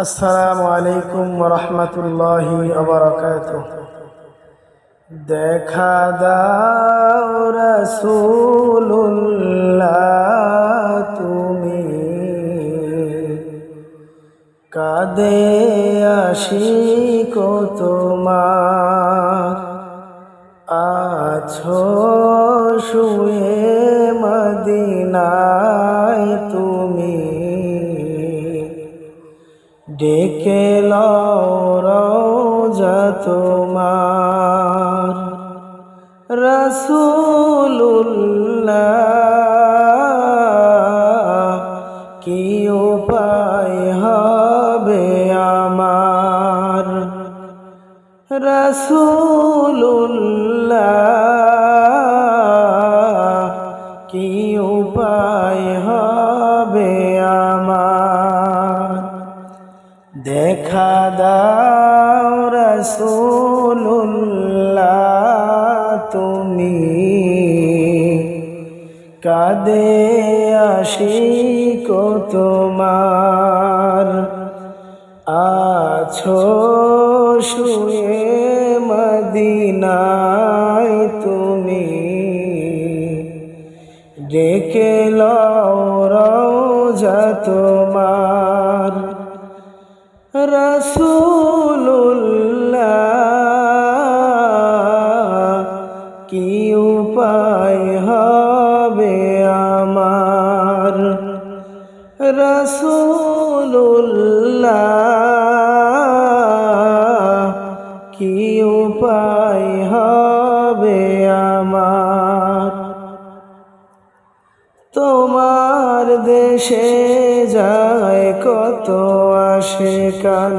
আসসালামু আলাইকুম ওয়া রাহমাতুল্লাহি ওয়া বারাকাতুহু। দেখা দাও রাসূলুল্লাহ, তুমি কাঁদে আশিক তোমার, আছো শুয়ে মদিনায় তুমি, ডেকে লও রওজা তোমার। রাসূলুল্লাহ, কি উপায় হবে আমার? রাসূলুল্লাহ, কি উপায় হবে আমার? দেখা দাও রাসূলুল্লাহ, তুমি কাঁদে আশিক তোমার, আছো শুয়ে মদিনায় তুমি, ডেকে লও রওজা তোমার। রাসূলুল্লাহ, কি উপায় হবে আমার? রাসূলুল্লাহ, কি উপায় হবে আমার? তোমার দেশে যায় কত আশিকান,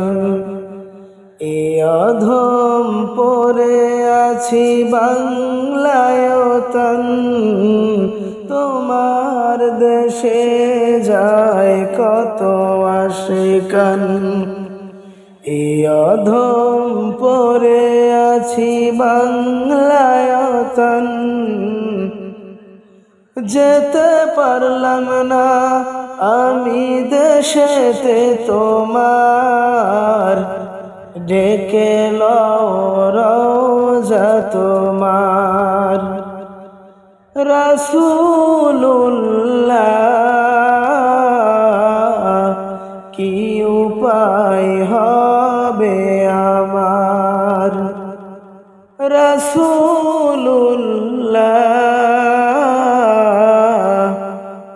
এ অধম পড়ে আছি বাংলায় তন। তোমার দেশে যায় কত আশিকান, এ অধম পড়ে আছি বাংলায় তন। যেতে পারলাম না আমি দেশেতে তোমার, ডেকে লও রওজা তোমার। রাসূলুল্লাহ, কি উপায় হবে আমার? রাসূলুল্লাহ,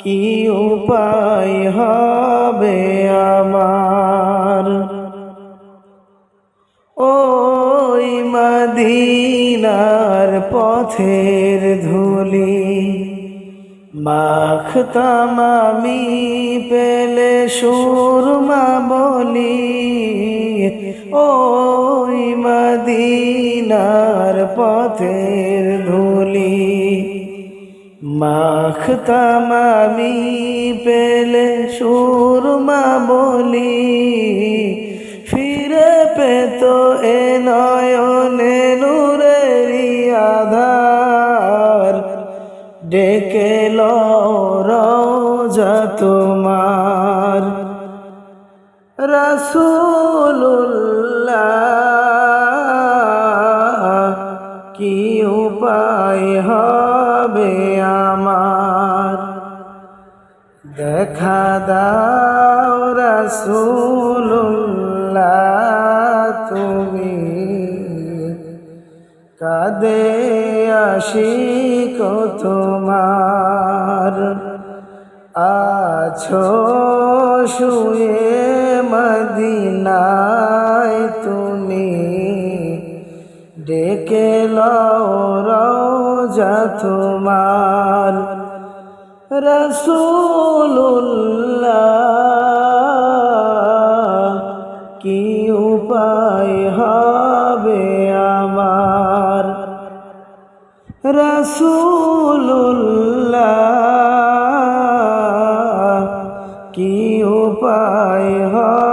কি উপায় হবে আমার? ওই মদিনার পথের ধুলি মাখতাম আমি, পেলে সুরমা বলি। ওই মদিনার পথের ধুলি মাখতাম আমি, পেলে সুরমা বলি। ফিরে পেত এ নয়নে নূরেরি আধার, ডেকে লও রওজা তোমার। রাসূলুল্লাহ, কি উপায় হবে আমার? দেখা দাও রাসূলুল্লাহ, তুমি কাঁদে আশিক তোমার, আছো শুয়ে মদিনায় তুমি, ডেকে লও রওজা তোমার। রাসূলুল্লাহ, কি উপায় হবে আমার? রাসূলুল্লাহ, কি উপায় হবে?